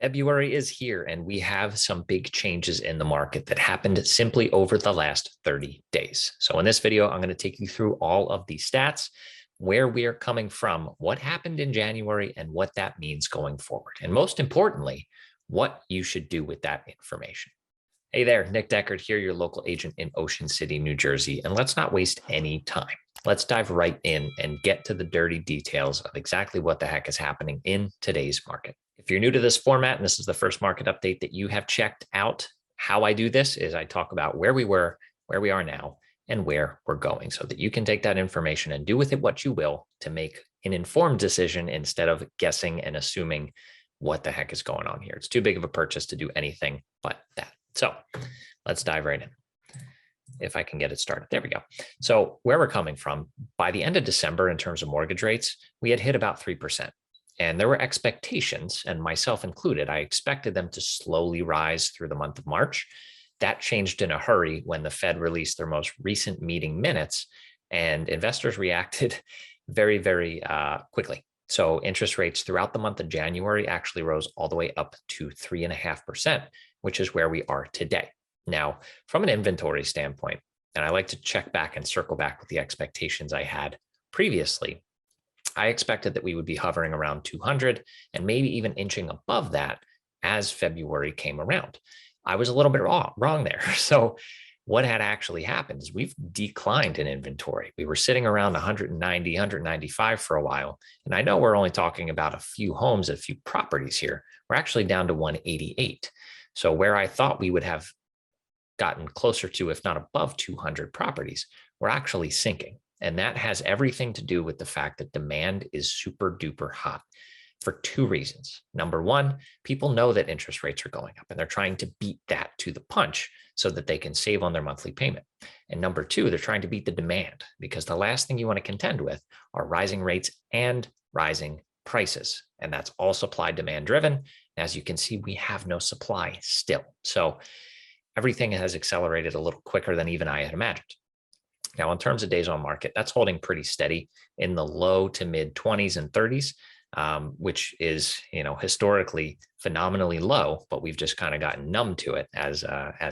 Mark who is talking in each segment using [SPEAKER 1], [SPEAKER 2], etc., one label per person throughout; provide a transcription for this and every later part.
[SPEAKER 1] February is here, and we have some big changes in the market that happened simply over the last 30 days. So in this video, I'm going to take you through all of the stats, where we are coming from, what happened in January, and what that means going forward. And most importantly, what you should do with that information. Hey there, Nick Deckard here, your local agent in Ocean City, New Jersey. And let's not waste any time. Let's dive right in and get to the dirty details of exactly what the heck is happening in today's market. If you're new to this format and this is the first market update that you have checked out, how I do this is I talk about where we were, where we are now, and where we're going so that you can take that information and do with it what you will to make an informed decision instead of guessing and assuming what the heck is going on here. It's too big of a purchase to do anything but that. So let's dive right in. If I can get it started. There we go. So where we're coming from, by the end of December, in terms of mortgage rates, we had hit about 3%. And there were expectations, and myself included, I expected them to slowly rise through the month of March. That changed in a hurry when the Fed released their most recent meeting minutes, and investors reacted very, very quickly. So interest rates throughout the month of January actually rose all the way up to 3.5%, which is where we are today. Now, from an inventory standpoint, and I like to check back and circle back with the expectations I had previously, I expected that we would be hovering around 200 and maybe even inching above that as February came around. I was a little bit wrong there. So what had actually happened is we've declined in inventory. We were sitting around 190, 195 for a while. And I know we're only talking about a few homes, a few properties here. We're actually down to 188. So where I thought we would have gotten closer to, if not above 200 properties, we're actually sinking. And that has everything to do with the fact that demand is super duper hot for two reasons. Number one, people know that interest rates are going up and they're trying to beat that to the punch so that they can save on their monthly payment. And number two, they're trying to beat the demand because the last thing you want to contend with are rising rates and rising prices. And that's all supply demand driven. As you can see, we have no supply still. So everything has accelerated a little quicker than even I had imagined. Now, in terms of days on market, that's holding pretty steady in the low to mid 20s and 30s, which is, historically phenomenally low, but we've just kind of gotten numb to it as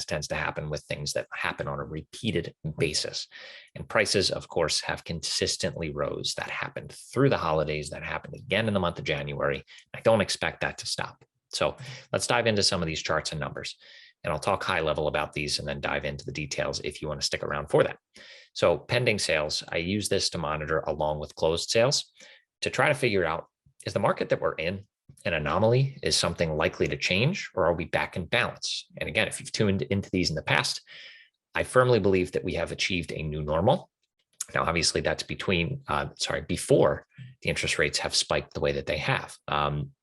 [SPEAKER 1] tends to happen with things that happen on a repeated basis. And prices, of course, have consistently rose. That happened through the holidays. That happened again in the month of January. I don't expect that to stop. So let's dive into some of these charts and numbers. And I'll talk high level about these and then dive into the details if you want to stick around for that. So pending sales, I use this to monitor along with closed sales to try to figure out, is the market that we're in an anomaly? Is something likely to change, or are we back in balance? And again, if you've tuned into these in the past, I firmly believe that we have achieved a new normal. Now, obviously that's before the interest rates have spiked the way that they have.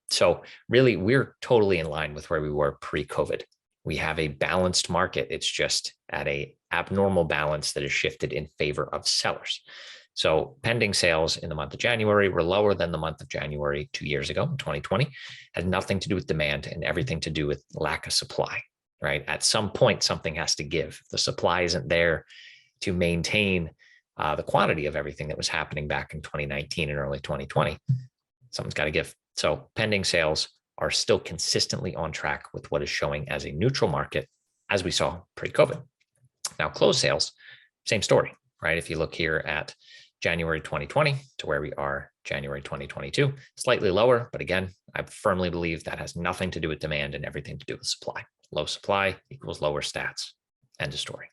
[SPEAKER 1] So really, we're totally in line with where we were pre-COVID. We have a balanced market. It's just at a abnormal balance that has shifted in favor of sellers. So pending sales in the month of January were lower than the month of January 2 years ago, 2020. Has nothing to do with demand and everything to do with lack of supply, right? At some point, something has to give. If the supply isn't there to maintain the quantity of everything that was happening back in 2019 and early 2020, something's got to give. So pending sales are still consistently on track with what is showing as a neutral market as we saw pre-COVID. Now, closed sales, same story, right? If you look here at January 2020 to where we are January 2022, slightly lower, but again, I firmly believe that has nothing to do with demand and everything to do with supply. Low supply equals lower stats. End of story.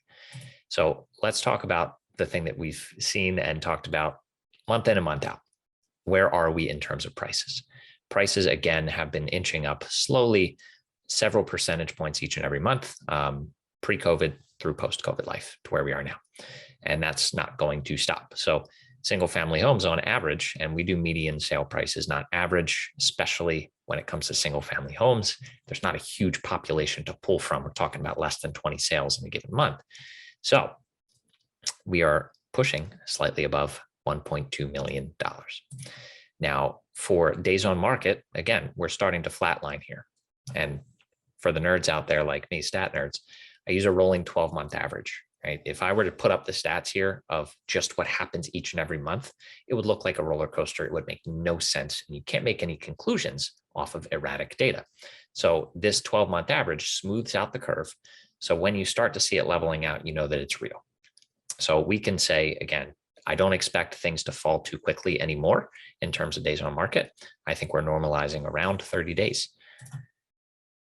[SPEAKER 1] So let's talk about the thing that we've seen and talked about month in and month out. Where are we in terms of prices? Prices, again, have been inching up slowly, several percentage points each and every month, pre-COVID through post-COVID life to where we are now. And that's not going to stop. So single family homes on average, and we do median sale prices, not average, especially when it comes to single family homes. There's not a huge population to pull from. We're talking about less than 20 sales in a given month. So we are pushing slightly above $1.2 million. Now, for days on market, again, we're starting to flatline here. And for the nerds out there like me, stat nerds, I use a rolling 12-month average, right? If I were to put up the stats here of just what happens each and every month, it would look like a roller coaster. It would make no sense. And you can't make any conclusions off of erratic data. So this 12-month average smooths out the curve. So when you start to see it leveling out, you know that it's real. So we can say, again, I don't expect things to fall too quickly anymore in terms of days on market. I think we're normalizing around 30 days.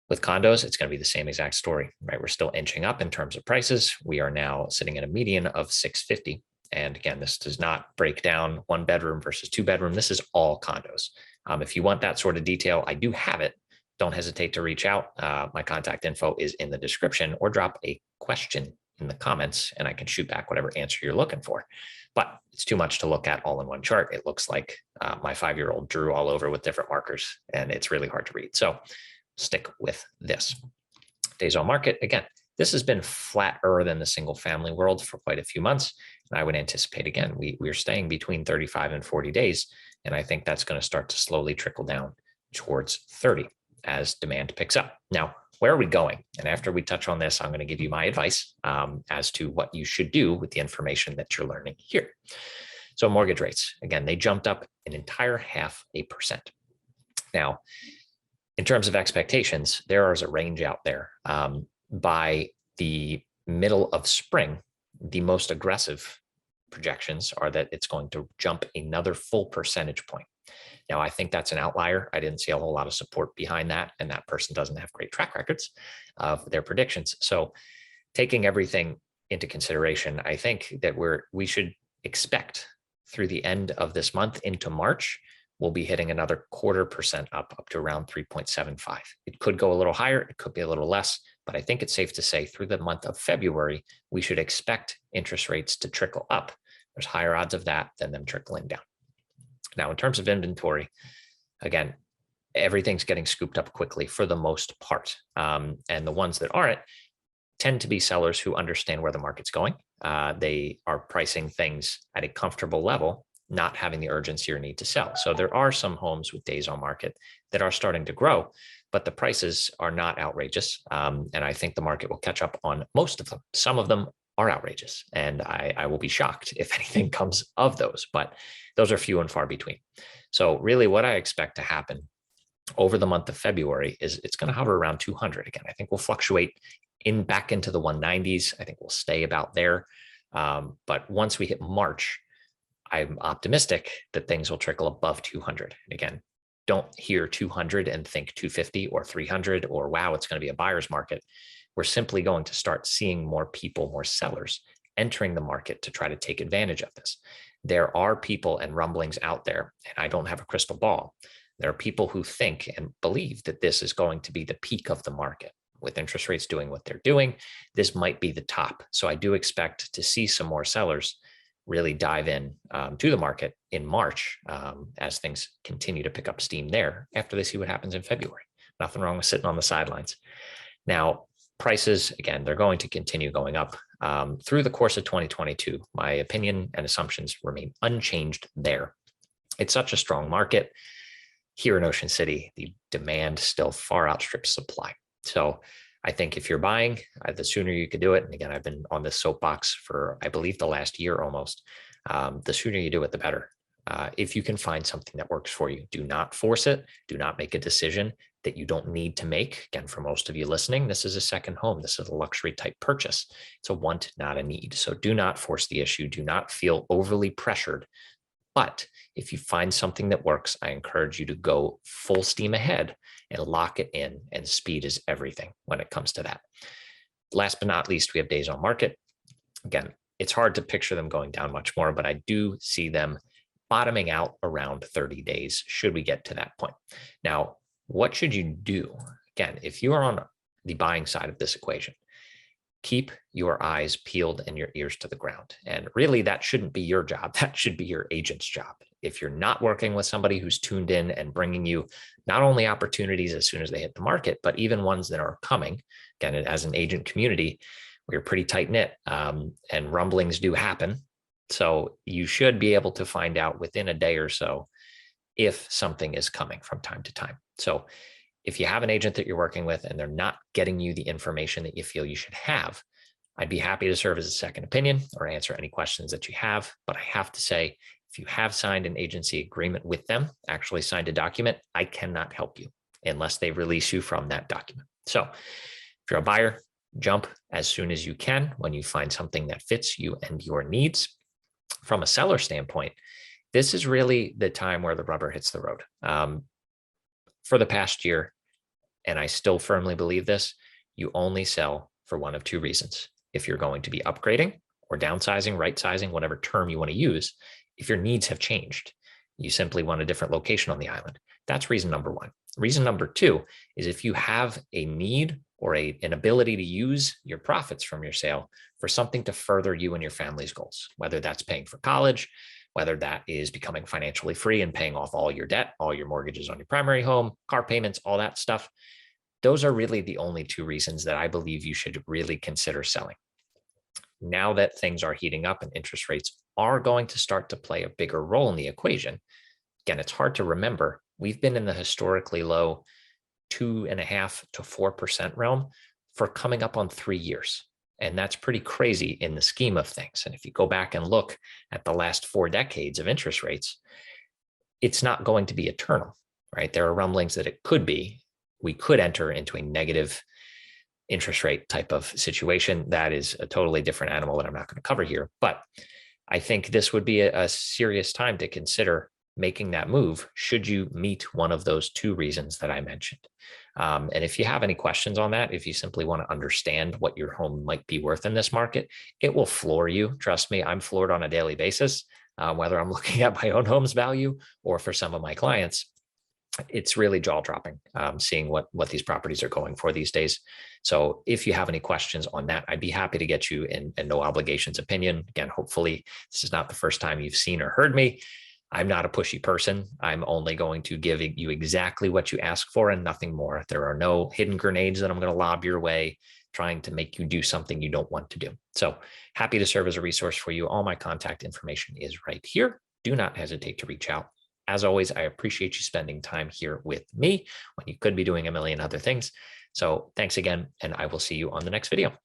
[SPEAKER 1] With condos, it's going to be the same exact story, right? We're still inching up in terms of prices. We are now sitting at a median of 650. And again, this does not break down 1 bedroom versus 2 bedroom. This is all condos. If you want that sort of detail, I do have it. Don't hesitate to reach out. My contact info is in the description, or drop a question in the comments and I can shoot back whatever answer you're looking for. But it's too much to look at all in one chart. It looks like my 5-year-old drew all over with different markers, and it's really hard to read. So stick with this. Days on market, again, this has been flatter than the single family world for quite a few months. And I would anticipate, again, we're staying between 35 and 40 days. And I think that's going to start to slowly trickle down towards 30 as demand picks up. Now, where are we going? And after we touch on this, I'm going to give you my advice as to what you should do with the information that you're learning here. So mortgage rates, again, they jumped up an entire 0.5%. Now, in terms of expectations, there is a range out there. By the middle of spring, the most aggressive projections are that it's going to jump another full percentage point. Now, I think that's an outlier. I didn't see a whole lot of support behind that, and that person doesn't have great track records of their predictions. So taking everything into consideration, I think that we should expect through the end of this month into March, we'll be hitting another 0.25% up to around 3.75. It could go a little higher, it could be a little less, but I think it's safe to say through the month of February, we should expect interest rates to trickle up. There's higher odds of that than them trickling down. Now, in terms of inventory, again, everything's getting scooped up quickly for the most part. And the ones that aren't tend to be sellers who understand where the market's going. They are pricing things at a comfortable level, not having the urgency or need to sell. So there are some homes with days on market that are starting to grow, but the prices are not outrageous. And I think the market will catch up on most of them. Some of them are outrageous, and I will be shocked if anything comes of those, but those are few and far between. So really what I expect to happen over the month of February is it's going to hover around 200 again. I think we'll fluctuate back into the 190s. I think we'll stay about there. But once we hit March, I'm optimistic that things will trickle above 200. And again, don't hear 200 and think 250 or 300 or wow, it's going to be a buyer's market. We're simply going to start seeing more people, more sellers entering the market to try to take advantage of this. There are people and rumblings out there, and I don't have a crystal ball. There are people who think and believe that this is going to be the peak of the market. With interest rates doing what they're doing, this might be the top. So I do expect to see some more sellers really dive in to the market in March as things continue to pick up steam there after they see what happens in February. Nothing wrong with sitting on the sidelines. Now, prices, again, they're going to continue going up through the course of 2022. My opinion and assumptions remain unchanged there. It's such a strong market. Here in Ocean City, the demand still far outstrips supply. So I think if you're buying, the sooner you could do it. And again, I've been on this soapbox for, I believe, the last year almost. The sooner you do it, the better. If you can find something that works for you, do not force it. Do not make a decision that you don't need to make. Again, for most of you listening, this is a second home. This is a luxury type purchase. It's a want, not a need. So do not force the issue. Do not feel overly pressured. But if you find something that works, I encourage you to go full steam ahead and lock it in, and speed is everything when it comes to that. Last but not least, we have days on market. Again, it's hard to picture them going down much more, but I do see them bottoming out around 30 days should we get to that point. Now, what should you do? Again, if you are on the buying side of this equation, keep your eyes peeled and your ears to the ground. And really, that shouldn't be your job. That should be your agent's job. If you're not working with somebody who's tuned in and bringing you not only opportunities as soon as they hit the market, but even ones that are coming, again, as an agent community, we're pretty tight knit and rumblings do happen. So you should be able to find out within a day or so if something is coming from time to time. So if you have an agent that you're working with and they're not getting you the information that you feel you should have, I'd be happy to serve as a second opinion or answer any questions that you have. But I have to say, if you have signed an agency agreement with them, actually signed a document, I cannot help you. unless they release you from that document. So if you're a buyer, jump as soon as you can when you find something that fits you and your needs. From a seller standpoint, this is really the time where the rubber hits the road. For the past year, and I still firmly believe this, you only sell for one of two reasons. If you're going to be upgrading or downsizing, right sizing, whatever term you want to use, if your needs have changed, you simply want a different location on the island. That's reason number one. Reason number two is if you have a need or an ability to use your profits from your sale for something to further you and your family's goals, whether that's paying for college, whether that is becoming financially free and paying off all your debt, all your mortgages on your primary home, car payments, all that stuff. Those are really the only two reasons that I believe you should really consider selling. Now that things are heating up and interest rates are going to start to play a bigger role in the equation, again, it's hard to remember. We've been in the historically low 2.5% to 4% realm for coming up on 3 years. And that's pretty crazy in the scheme of things. And if you go back and look at the last 4 decades of interest rates, it's not going to be eternal, right? There are rumblings that it could be. We could enter into a negative interest rate type of situation. That is a totally different animal that I'm not going to cover here. But I think this would be a serious time to consider making that move should you meet one of those two reasons that I mentioned. And if you have any questions on that, if you simply want to understand what your home might be worth in this market, it will floor you. Trust me, I'm floored on a daily basis, whether I'm looking at my own home's value or for some of my clients. It's really jaw dropping seeing what these properties are going for these days. So if you have any questions on that, I'd be happy to get you in no obligations opinion. Again, hopefully this is not the first time you've seen or heard me. I'm not a pushy person. I'm only going to give you exactly what you ask for and nothing more. There are no hidden grenades that I'm going to lob your way trying to make you do something you don't want to do. So happy to serve as a resource for you. All my contact information is right here. Do not hesitate to reach out. As always, I appreciate you spending time here with me when you could be doing a million other things. So thanks again, and I will see you on the next video.